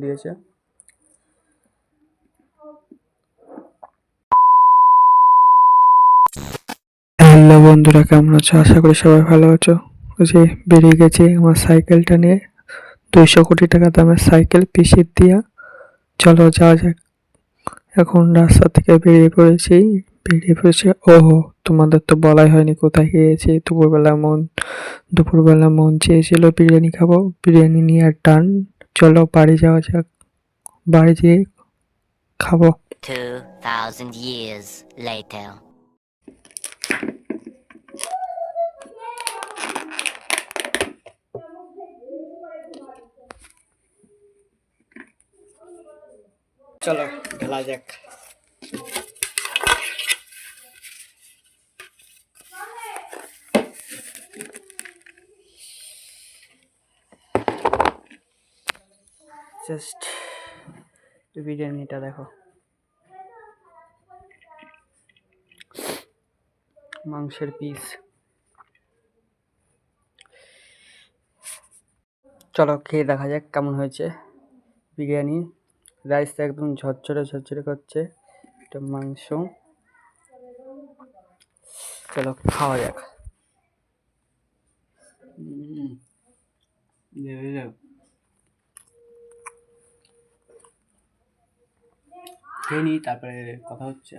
দিয়েছে। হ্যালো বন্ধুরা, কেমন আছো? আশা করি সবাই ভালো আছো। ওই যে বেরিয়ে গেছি আমার সাইকেলটা নিয়ে, 200 কোটি টাকা দামের সাইকেল পিসির দিয়া। চলো যাওয়া যাক। এখন রাস্তা থেকে বেরিয়ে পড়েছে। ওহো, তোমাদের তো বলাই হয়নি কোথায় গিয়েছি। দুপুরবেলা মন চেয়েছিল বিরিয়ানি খাবো, বিরিয়ানি নিয়ে আর টান। চলো বাড়ি যাওয়া যাক, বাড়ি যেয়ে খাবো। 2000 years later. চলো ঢালা যাক। জাস্ট বিরিয়ানিটা দেখো, মাংসের পিস। চলো খেয়ে দেখা যাক কেমন হয়েছে বিরিয়ানি। রাইসটা একদম ঝরঝরে করছে, এটা মাংস। চলো খাওয়া যাক। খেয়ে নি, তারপরে কথা হচ্ছে।